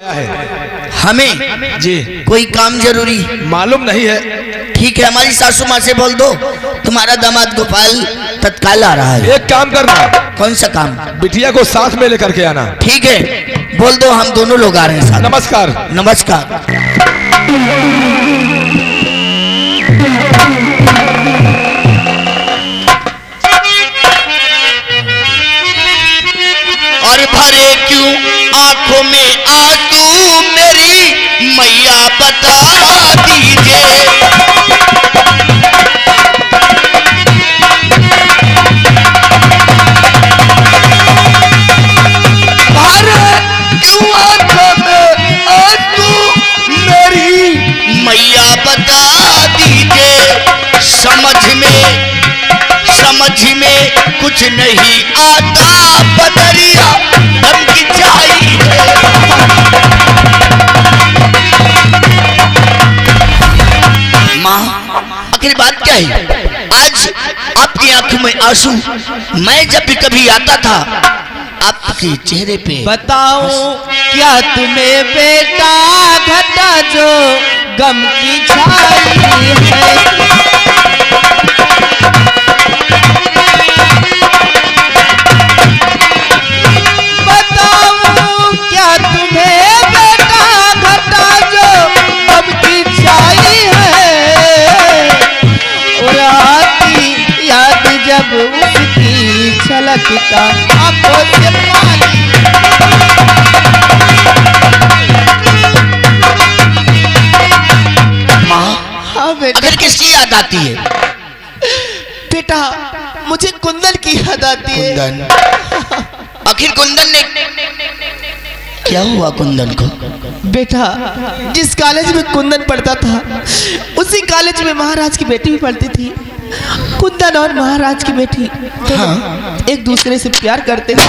है हमें जी कोई काम जरूरी मालूम नहीं है। ठीक है, हमारी सासू माँ से बोल दो तुम्हारा दामाद गोपाल तत्काल आ रहा है। एक काम करना, कौन सा काम? बिटिया को साथ में लेकर के आना। ठीक है, बोल दो हम दोनों लोग आ रहे हैं साथ। नमस्कार। नमस्कार। और भरे क्यों आंखों में आंसू मेरी मैया बता दीजिए। भरे क्यों आंखों में आंसू मेरी मैया बता दीजिए। समझ में कुछ नहीं आता, बदरिया धमकी चाहिए। माँ, आखिर बात क्या है? आज आपकी आंखों में आंसू, मैं जब भी कभी आता था आपके चेहरे पे। बताओ क्या तुम्हें बेटा घटा जो गम की छाई है। जब उसकी छलकता आंखों से पानी। माँ, हाँ बेटा। अगर किसकी याद आती है? बेटा मुझे कुंदन की याद आती है। कुंदन? आखिर कुंदन ने क्या हुआ? कुंदन को? बेटा जिस कॉलेज में कुंदन पढ़ता था उसी कॉलेज में महाराज की बेटी भी पढ़ती थी। कुंदन और महाराज की बेटी हाँ। एक दूसरे से प्यार करते थे।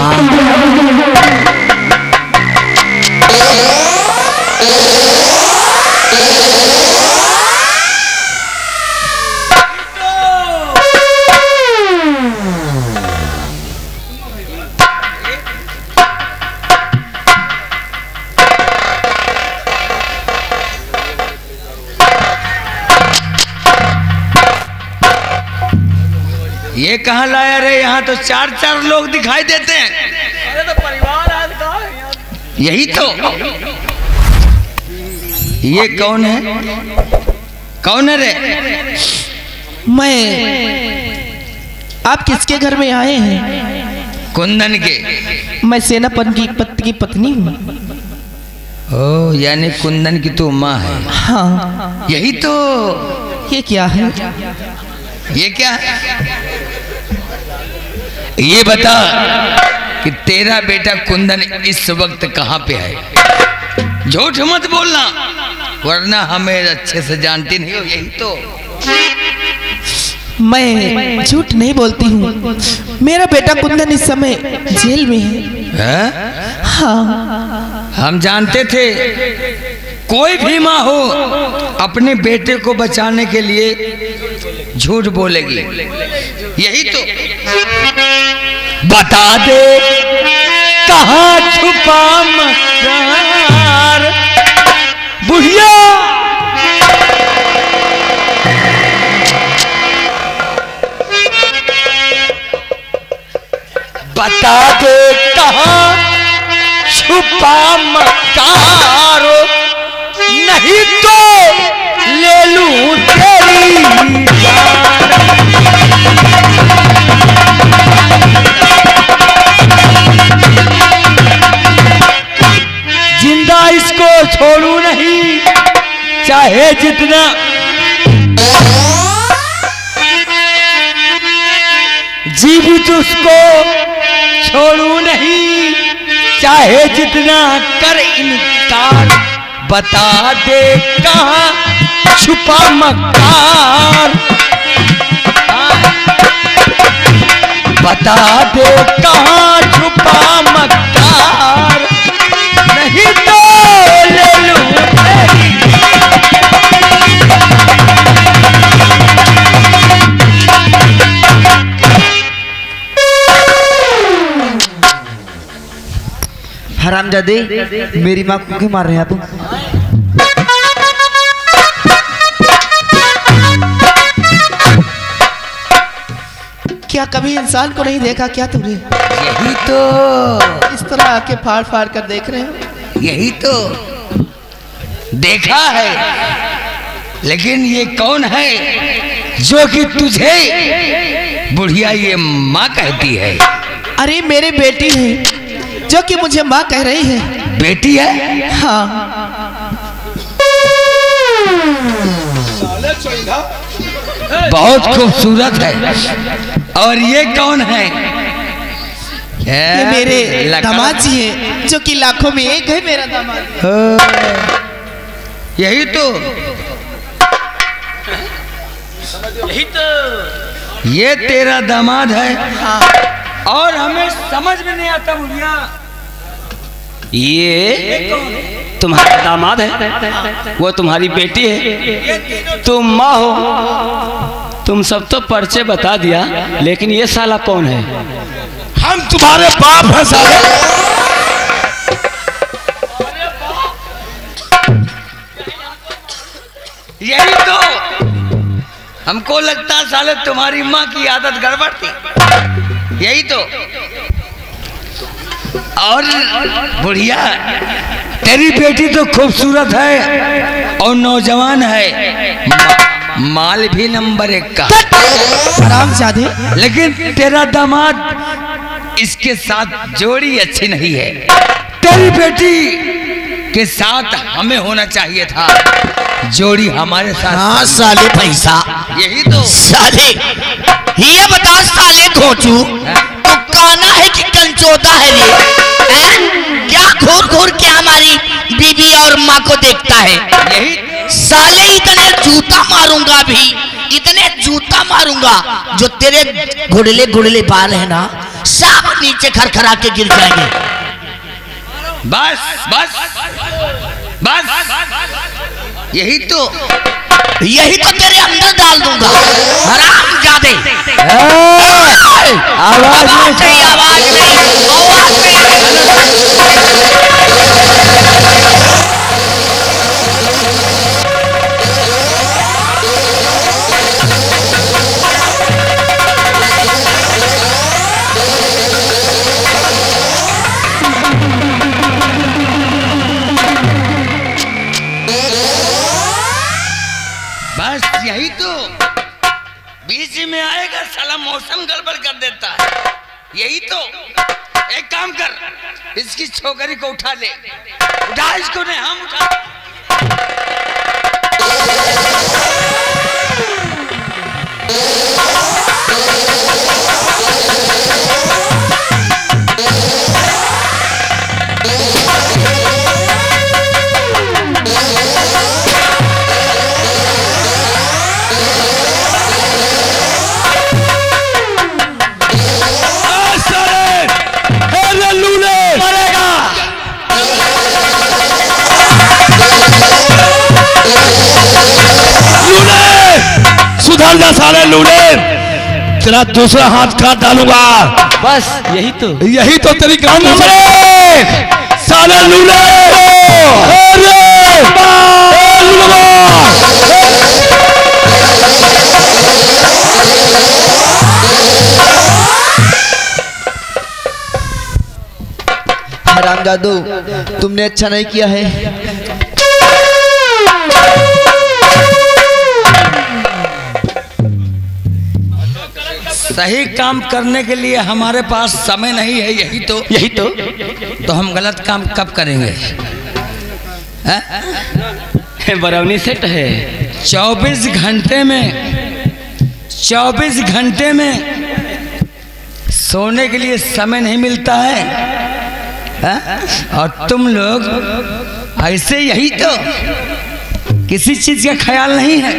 ये कहाँ लाया रे? यहाँ तो चार चार लोग दिखाई देते हैं। अरे तो परिवार आज कहाँ है? यही तो। ये कौन है? कौन है रे? मैं। आप किसके घर में आए हैं? कुंदन के। मैं सेनापति की पत्नी हूँ। ओ, यानी कुंदन की तो माँ है। हाँ। यही तो। ये क्या है? ये क्या है? ये बता कि तेरा बेटा कुंदन इस वक्त कहाँ पे है? झूठ मत बोलना, वरना हमें अच्छे से जानती नहीं हो। यही तो। मैं झूठ नहीं बोलती हूँ। मेरा बेटा कुंदन इस समय जेल में है। हाँ। हम जानते थे कोई भी माँ हो अपने बेटे को बचाने के लिए झूठ बोलेगी। यही तो। बता दे कहाँ छुपा मकार बुढ़िया। बता दे कहाँ छुपा मकार, नहीं तो ले लूं तेरी जान। जिंदा इसको छोड़ू नहीं, चाहे जितना। जीवित उसको छोड़ू नहीं, चाहे जितना कर इनकार। बता दे कहाँ छुपा मकार, बता दे कहाँ छुपा मकार, नहीं तो ले लूं तेरी। हराम हरामजादे, मेरी माँ को क्यों मार रहे हैं आप? क्या कभी इंसान को नहीं देखा क्या तुमने? यही तो, इस तरह आके फाड़ फाड़ कर देख रहे हो? यही तो देखा है, लेकिन ये कौन है जो कि तुझे बुढ़िया ये माँ कहती है? अरे मेरे बेटी है जो कि मुझे माँ कह रही है। बेटी है? हाँ। बहुत खूबसूरत है। और ये कौन है? ये मेरे दामाद जी हैं जो कि लाखों में एक है मेरा दामाद। यही तो, ये तेरा दामाद है। हाँ। और हमें समझ में नहीं आता बुढ़िया, ये तुम्हारा दामाद है, वो तुम्हारी बेटी है, तुम माँ हो। तुम सब तो परिचय बता दिया, लेकिन ये साला कौन है? हम तुम्हारे बाप हैं साले। यही तो, हमको लगता साले तुम्हारी माँ की आदत गड़बड़ थी। यही तो। और बुढ़िया, तेरी बेटी तो खूबसूरत है और नौजवान है, माल भी नंबर 1 का। हरामजादे, लेकिन तेरा दामाद इसके साथ जोड़ी अच्छी नहीं है। तेरी बेटी के साथ हमें होना चाहिए था जोड़ी हमारे साथ। हाँ साले पैसा, यही तो। साले ये बता साले खोचू, तो काना है कि कंचोता है रे? क्या घूर घूर के हमारी बीवी और माँ को देखता है? यही साले इतने जूता मारूंगा भी, इतने जूता मारूंगा जो तेरे घुड़ले घुड़ले बाल है ना, सब नीचे खरखरा के गिर जाएंगे। बस बस बस, यही तो तेरे अंदर डाल दूंगा। हरामजादे, आवाज नहीं, आवाज नहीं। बस यही तो, बीच में आएगा साला मौसम गड़बड़ कर देता है। यही तो, एक काम कर, इसकी छोकरी को उठा ले। उठा इसको, नहीं हम उठा। सुधर जा साले लूले, तेरा दूसरा हाथ काट डालूंगा। बस यही तो, यही तो तेरी काम है साले लूले। हरामजादो, तुमने अच्छा नहीं किया है। सही काम करने के लिए हमारे पास समय नहीं है। यही तो हम गलत काम कब करेंगे? बरौनी सेट है। 24 घंटे में सोने के लिए समय नहीं मिलता है, और तुम लोग ऐसे। यही तो, किसी चीज का ख्याल नहीं है।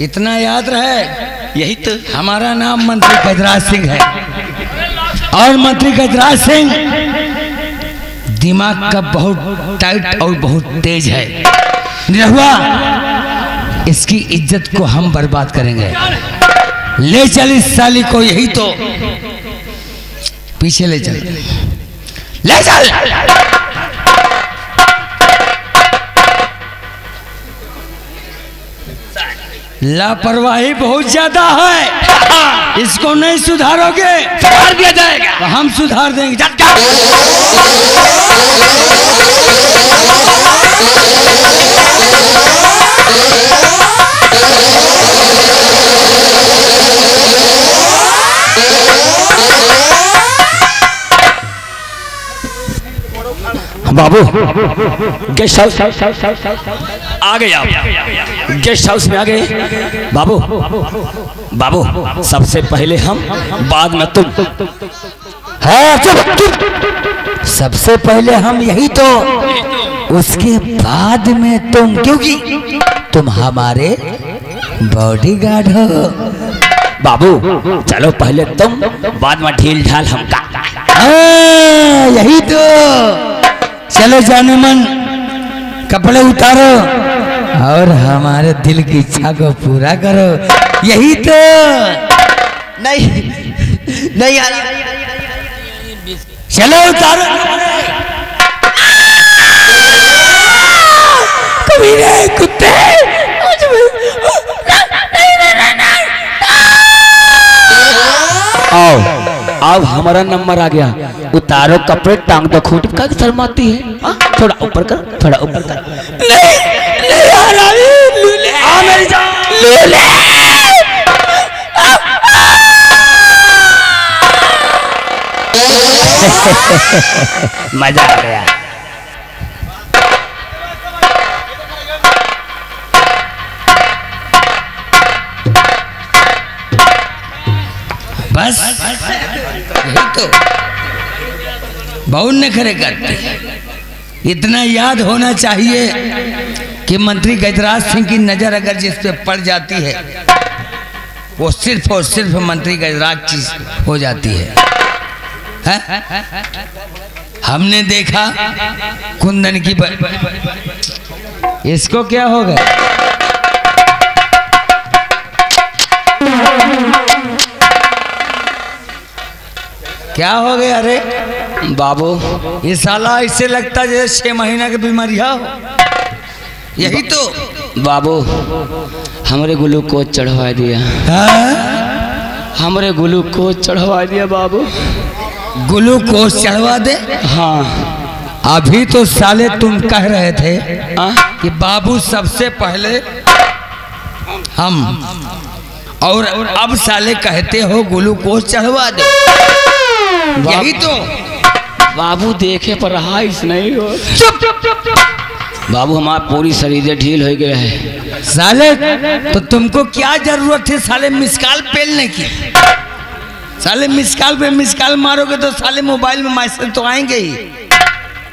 इतना याद रहे, यही तो, हमारा नाम मंत्री गजराज सिंह है, और मंत्री गजराज सिंह दिमाग का बहुत टाइट और बहुत तेज है। निरहुआ, इसकी इज्जत को हम बर्बाद करेंगे। ले चल इस साली को, यही तो पीछे ले चल, ले चल। लापरवाही बहुत ज्यादा है, इसको नहीं सुधारोगे सुधार दिया जाएगा। तो हम सुधार देंगे। बाबू गेस्ट हाउस आ गए, आप गेस्ट हाउस में आ गए। बाबू बाबू, सबसे पहले हम, बाद में तुम। हाँ, चुप चुप। सबसे पहले हम, यही तो, उसके बाद में तुम, क्योंकि तुम हमारे बॉडीगार्ड हो। बाबू चलो पहले तुम, बाद में ढील ढाल हमका। हाँ, यही तो। चलो जाने मन, कपड़े उतारो और हमारे दिल की इच्छा को पूरा करो, यही तो। नहीं नहीं यार, चलो उतारो। कमीने कुत्ते, आओ अब हमारा नंबर आ गया। उतारो कपड़े, टांग दो खूंट। का शर्माती है? थोड़ा ऊपर कर, थोड़ा ऊपर कर। नहीं आ रहा है, लूले। आ मेरी जान, लूले। मजा आ गया। बस यही तो, बहुत नखरे करते। इतना याद होना चाहिए कि मंत्री गजराज सिंह की नजर अगर जिस पे पड़ जाती है, वो सिर्फ और सिर्फ मंत्री गजराज चीज हो जाती है। हमने देखा कुंदन की इसको क्या हो गया? क्या हो गया? अरे बाबू ये साला इससे लगता जैसे 6 महीना की बीमारियां हो। यही तो। बाबू हमरे ग्लूकोज चढ़वा दिया। हमरे ग्लूकोज चढ़वा दिया बाबू। ग्लूकोज चढ़वा दे? हाँ। अभी तो साले तुम कह रहे थे कि बाबू सबसे पहले हम, और अब साले कहते हो ग्लूकोज चढ़वा दो। यही तो। बाबू देखे पर रहा इस नहीं हो। चुप चुप चुप चुप। बाबू हमारा पूरी शरीर ढील हो गया है। साले तो तुमको क्या जरूरत है साले मिसकाल पेलने की? साले मिसकाल पे मिसकाल मारोगे तो साले मोबाइल में मैसेज तो आएंगे ही।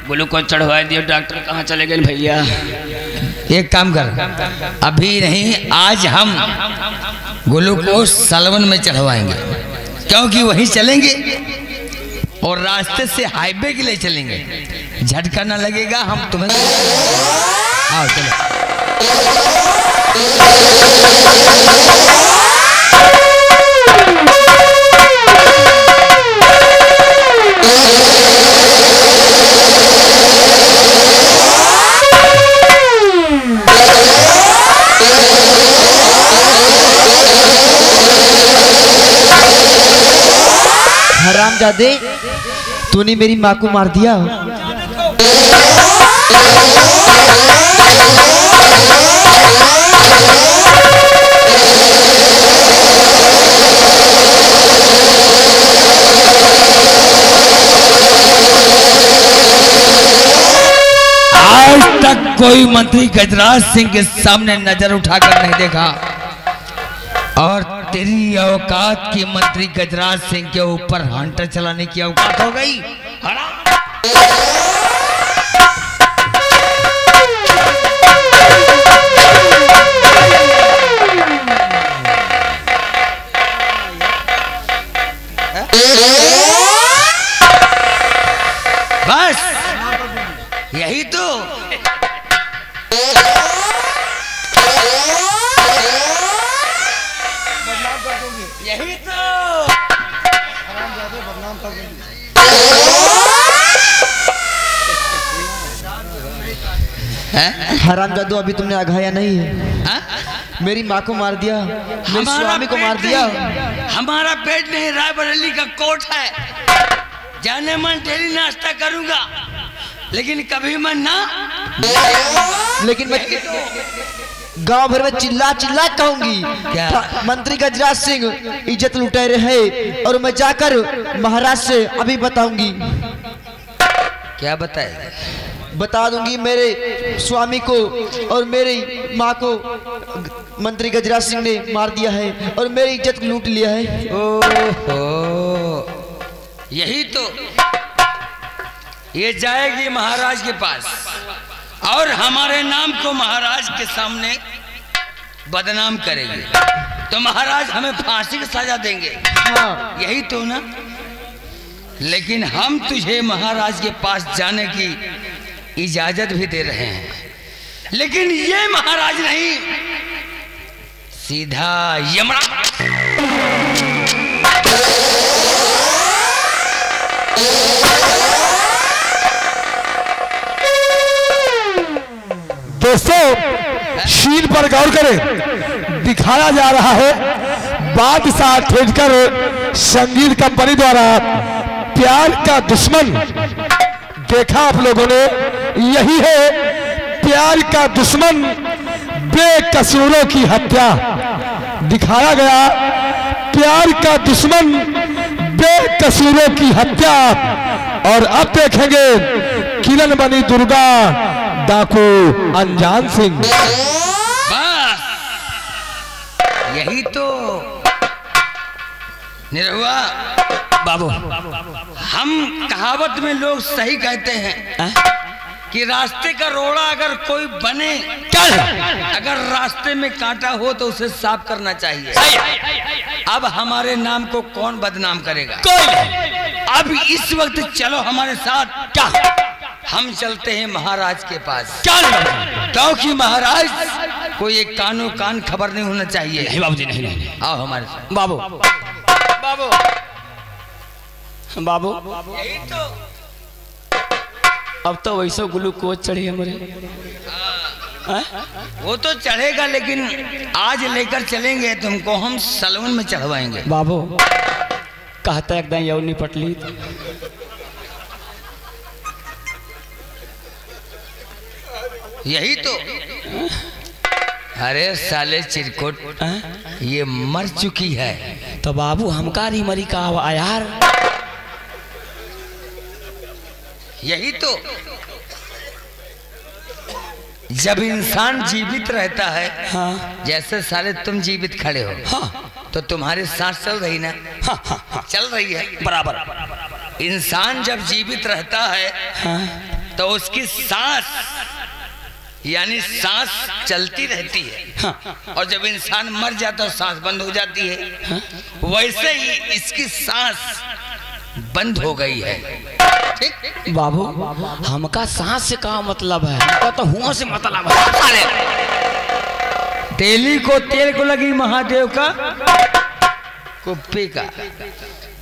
ग्लूकोज चढ़वा दिया। डॉक्टर कहाँ चले गए भैया? एक काम कर, अभी नहीं आज हम ग्लूकोज सलवन में चढ़वाएंगे, क्योंकि वहीं चलेंगे और रास्ते से हाईवे के लिए चलेंगे, झटका ना लगेगा। हम तुम्हें आओ चलो। हरामजादे, तूने मेरी माँ को मार दिया। आज तक कोई मंत्री गजराज सिंह के सामने नजर उठाकर नहीं देखा, और तेरी औकात की मंत्री गजराज सिंह के ऊपर हंटर चलाने की औकात हो गई। बस यही तो यही तो हरामजादू, अभी तुमने आघाया नहीं है। हा? मेरी माँ को मार दिया, मेरे स्वामी को मार दिया। हमारा पेट नहीं रायबरेली का कोट है। जाने मन डेली नाश्ता करूंगा, लेकिन कभी मन ना। लेकिन मैं गांव भर में चिल्ला चिल्ला कहूंगी क्या? मंत्री गजराज सिंह इज्जत लुटे रहे, और मैं जाकर महाराज से अभी बताऊंगी। क्या बताए? बता दूंगी मेरे स्वामी को और मेरी माँ को मंत्री गजराज सिंह ने मार दिया है और मेरी इज्जत लूट लिया है। ओहो, यही तो। ये जाएगी महाराज के पास और हमारे नाम को महाराज के सामने बदनाम करेगी, तो महाराज हमें फांसी की सजा देंगे। हाँ। यही तो ना। लेकिन हम तुझे महाराज के पास जाने की इजाजत भी दे रहे हैं, लेकिन ये महाराज नहीं, सीधा यमराज। दोस्तों शील पर गौर करें, दिखाया जा रहा है बादशाह थिएटर संगीत कंपनी द्वारा प्यार का दुश्मन। देखा आप लोगों ने, यही है प्यार का दुश्मन, बेकसूरों की हत्या। दिखाया गया प्यार का दुश्मन, बेकसूरों की हत्या। और अब देखेंगे किरण बनी दुर्गा, डाकू अनजान सिंह। बस यही तो निरहुआ बाबू। हम कहावत में लोग सही कहते हैं कि रास्ते का रोड़ा अगर कोई बने, अगर रास्ते में कांटा हो तो उसे साफ करना चाहिए। अब हमारे नाम को कौन बदनाम करेगा? कोई नहीं। अब इस वक्त चलो हमारे साथ। क्या? हम चलते हैं महाराज के पास। क्या? क्योंकि महाराज कोई एक कानो कान खबर नहीं होना चाहिए। नहीं बाबूजी, नहीं नहीं। आओ हमारे साथ। बाबू बाबू बाबू, यही तो। अब तो वैसे ग्लूकोज चढ़ी हमारे। वो तो चढ़ेगा, लेकिन आज लेकर चलेंगे तुमको हम सलून में चढ़वाएंगे। बाबू कहता एकदम यौनी पटली। यही तो। अरे साले चिरकुट, ये मर चुकी है। तो बाबू हमका नहीं मरी का यार। यही तो। जब इंसान जीवित रहता है, हाँ जैसे साले तुम जीवित खड़े हो, हाँ तो तुम्हारी सांस चल रही ना? हाँ हाँ चल रही है बराबर। इंसान जब जीवित रहता है हाँ तो उसकी सांस यानी सांस चलती रहती है, हाँ और जब इंसान मर जाता है सांस बंद हो जाती है। वैसे ही इसकी सांस बंद हो गई है। ठीक? बाबू हमका सांस से क्या मतलब है? हमका तो हुआ से मतलब है। साले तेली को तेल को लगी महादेव का कुप्पी का।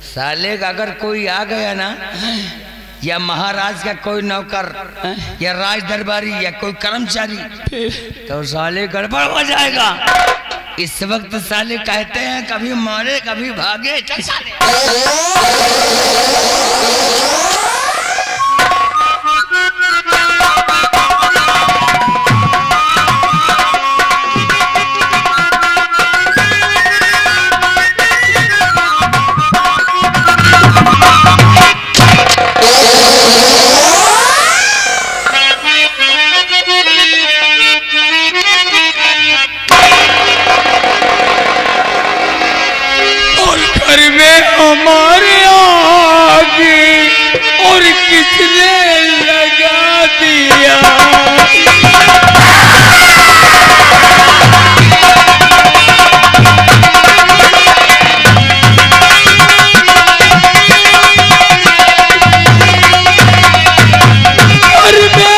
साले का अगर कोई आ गया ना, या महाराज का कोई नौकर या राज दरबारी या कोई कर्मचारी, तो साले गड़बड़ हो जाएगा। इस वक्त साले कहते हैं कभी मारे कभी भागे। चल साले। हमारे आगे और किसने लगा दिया? घर में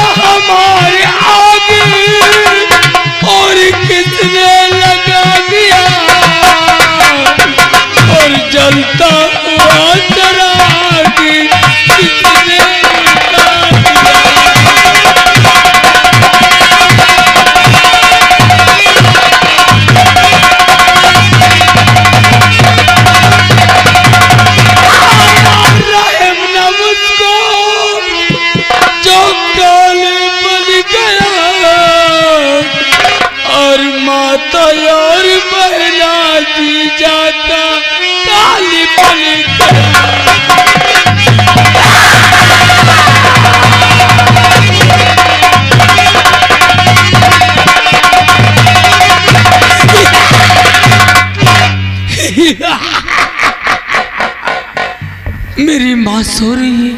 मेरी माँ सो रही है,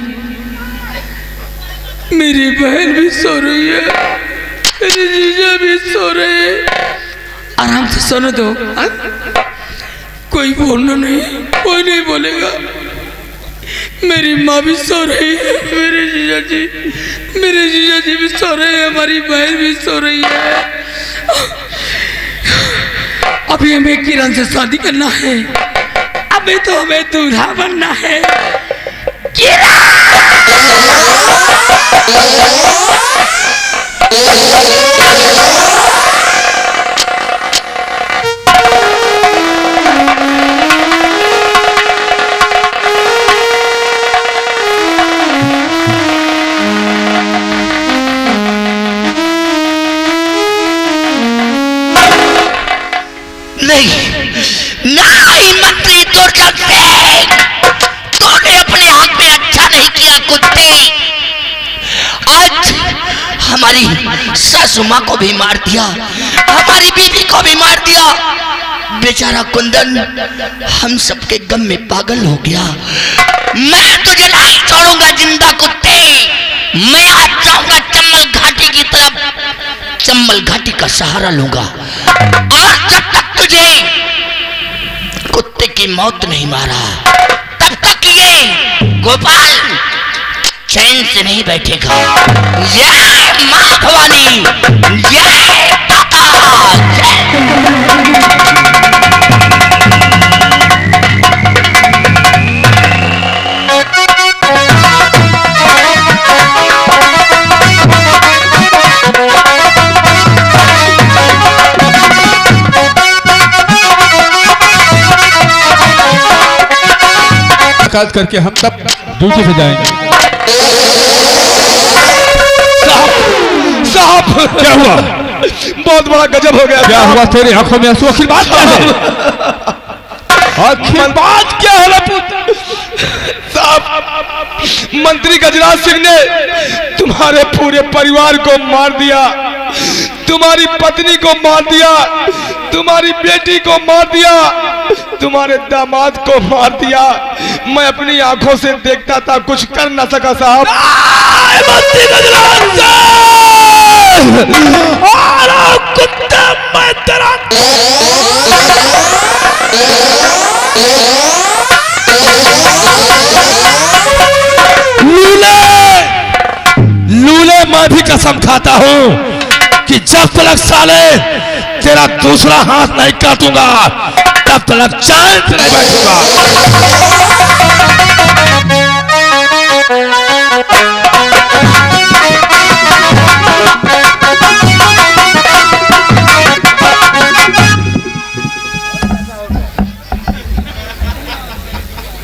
मेरी बहन भी सो रही है, मेरे जीजा भी सो रहे हैं। आराम से सोने दो, हाँ? कोई बोलना नहीं, कोई नहीं बोलेगा। मेरी माँ भी सो रही है, मेरे जीजा जी भी सो रहे हैं, हमारी बहन भी सो रही है। अभी हमें किरण से शादी करना है, अभी तो हमें दूल्हा बनना है। नहीं मंत्री दुर्जन सिंह, तूने अपने हाथ में अच्छा नहीं किया कुत्ते। आज हमारी सासू माँ को भी मार दिया, हमारी बीवी को भी मार दिया। बेचारा कुंदन हम सबके गम में पागल हो गया। मैं तुझे नहीं छोड़ूंगा जिंदा कुत्ते। मैं आज जाऊंगा चंबल घाटी की तरफ, चंबल घाटी का सहारा लूंगा, और जब तक तुझे कुत्ते की मौत नहीं मारा तब तक ये गोपाल चैन से नहीं बैठेगा। जय मां भवानी, जय दाता, करके हम सब ड्यूटी पे जाएंगे। साहब क्या हुआ? बहुत बड़ा गजब हो गया। क्या हुआ? तेरी आंखों में आंसू? आखिर बात क्या है? आखिर बात क्या है? साहब, मंत्री गजराज सिंह ने तुम्हारे पूरे परिवार को मार दिया, तुम्हारी पत्नी को मार दिया, तुम्हारी बेटी को मार दिया, तुम्हारे दामाद को मार दिया। मैं अपनी आंखों से देखता था, कुछ कर न सका साहब। मंत्री गजराज सिंह, कुत्ता मैं तेरा लूले मैं भी कसम खाता हूं कि जब तक साले तेरा दूसरा हाथ नहीं काटूंगा तब तक चैन से नहीं बैठूंगा।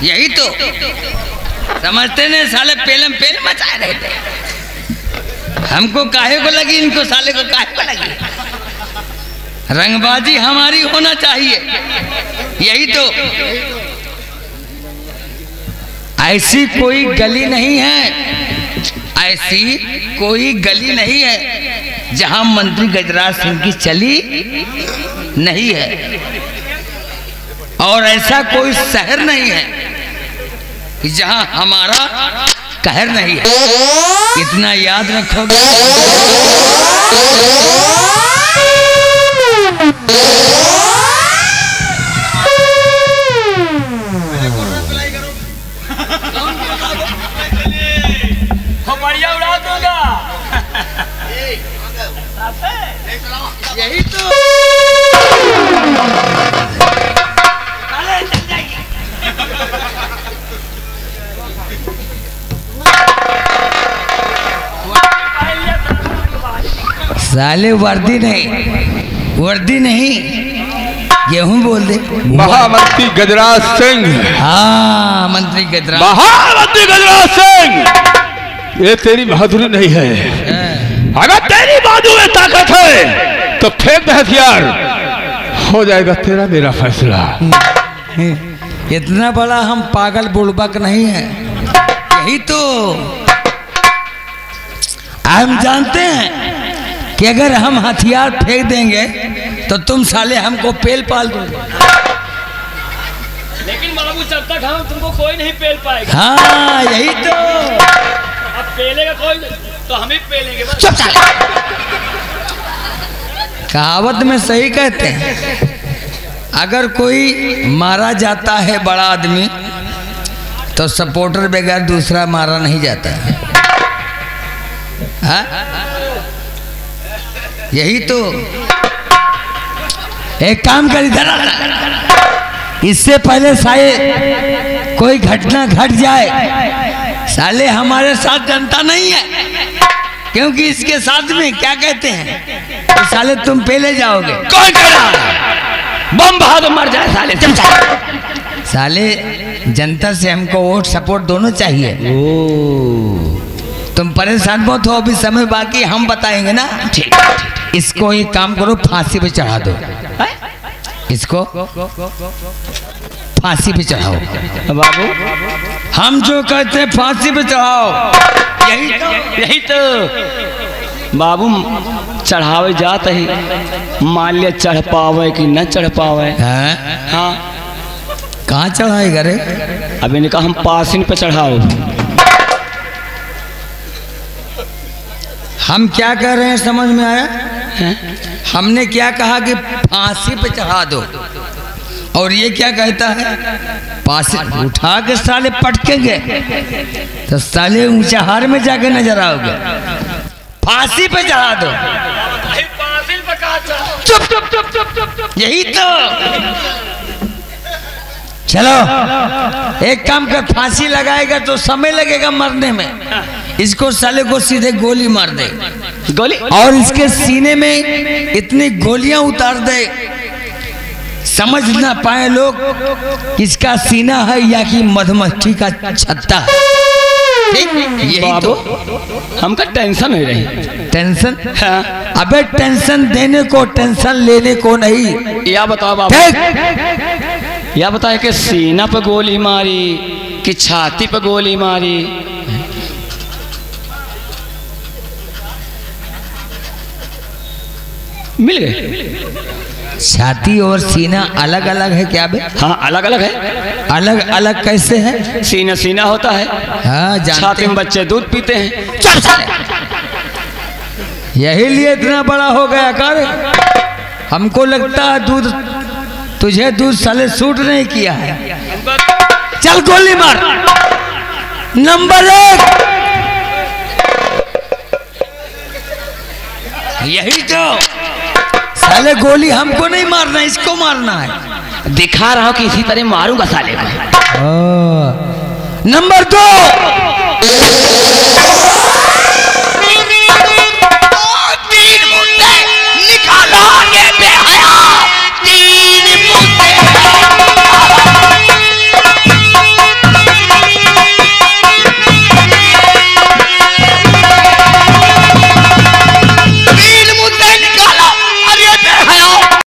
यही तो समझते ने साले पेलम पेल मचाए रहे थे। हमको काहे को लगी, इनको साले को काहे को लगी। रंगबाजी हमारी होना चाहिए, यही तो। ऐसी कोई गली नहीं है, ऐसी कोई गली नहीं है जहां मंत्री गजराज सिंह की चली नहीं है, और ऐसा कोई शहर नहीं है कि जहां हमारा कहर नहीं है। इतना याद रखोगे। बढ़िया उड़ा दूंगा। यही तो साले वर्दी नहीं गेहूं बोल दे। महामंत्री गजराज सिंह। हाँ, मंत्री गजराज, महामंत्री गजराज सिंह, ये तेरी बहादुरी नहीं है। अगर तेरी बाजू में ताकत है तो फेंक दे हथियार, हो जाएगा तेरा मेरा फैसला। इतना बड़ा हम पागल बुड़बक नहीं है, यही तो। हम जानते हैं कि अगर हम हथियार फेंक देंगे तो तुम साले हमको पेल पाल दोगे। लेकिन बाबू जब तक हम तुमको कोई नहीं पेल पाएगा। हाँ यही तो। अब पेलेगा कोई तो हम ही पेलेंगे बस। चुप साले। कहावत में सही कहते हैं, अगर कोई मारा जाता है बड़ा आदमी तो सपोर्टर बगैर दूसरा मारा नहीं जाता है। हाँ? यही तो। एक काम कर, इधर इससे पहले साले कोई घटना घट जाए, साले हमारे साथ जनता नहीं है, क्योंकि इसके साथ में क्या कहते हैं तो साले तुम पहले जाओगे। कौन कह रहा है? बम बहादुर मर जाए साले। चुप साले। साले जनता से हमको वोट सपोर्ट दोनों चाहिए। तुम परेशान मत हो, अभी समय बाकी, हम बताएंगे ना। ठीक है। इसको एक काम करो, फांसी पे चढ़ा दो। इसको फांसी पे चढ़ाओ। बाबू हम जो कहते हैं फांसी पे चढ़ाओ। यही तो बाबू चढ़ावे जात ही, मान लिया चढ़ पावे कि न चढ़ पावे। हाँ कहाँ चढ़ाएगा रे? अभी ने कहा हम पासिन पे चढ़ाओ। हम क्या कह रहे हैं समझ में आया? हमने क्या कहा कि फांसी पे चढ़ा दो, और ये क्या कहता है फांसी उठा के साले पटकेंगे तो साले ऊंचाहार में जाके नजर आओगे। फांसी पे चढ़ा दो। चुप चुप चुप चुप चुप चुप। यही तो। चलो एक काम कर, फांसी लगाएगा तो समय लगेगा मरने में, इसको साले को सीधे गोली मार दे। गोली? और इसके सीने में इतनी गोलियां उतार दे समझ ना पाए लोग किसका सीना है या कि मधुमक्खी का छत्ता है। यही तो। हमका टेंशन हो रही। टेंशन? हाँ। अबे टेंशन देने को, टेंशन लेने को नहीं। या बताओ बाबू, या बताए कि सीना पे गोली मारी कि छाती पे गोली मारी? मिल गए। छाती और सीना अलग अलग है क्या बे? हाँ अलग अलग है। अलग अलग कैसे है? सीना सीना होता है, हाँ छाती में बच्चे दूध पीते हैं। चुप साले। यही लिए इतना बड़ा हो गया कर। हमको लगता है दूध, तुझे दूध साले सूट नहीं किया है। चल गोली मार। नंबर 1। यही तो। साले गोली हमको नहीं मारना, इसको मारना है। दिखा रहा हूं कि इसी तरह मारूंगा साले को। नंबर 2।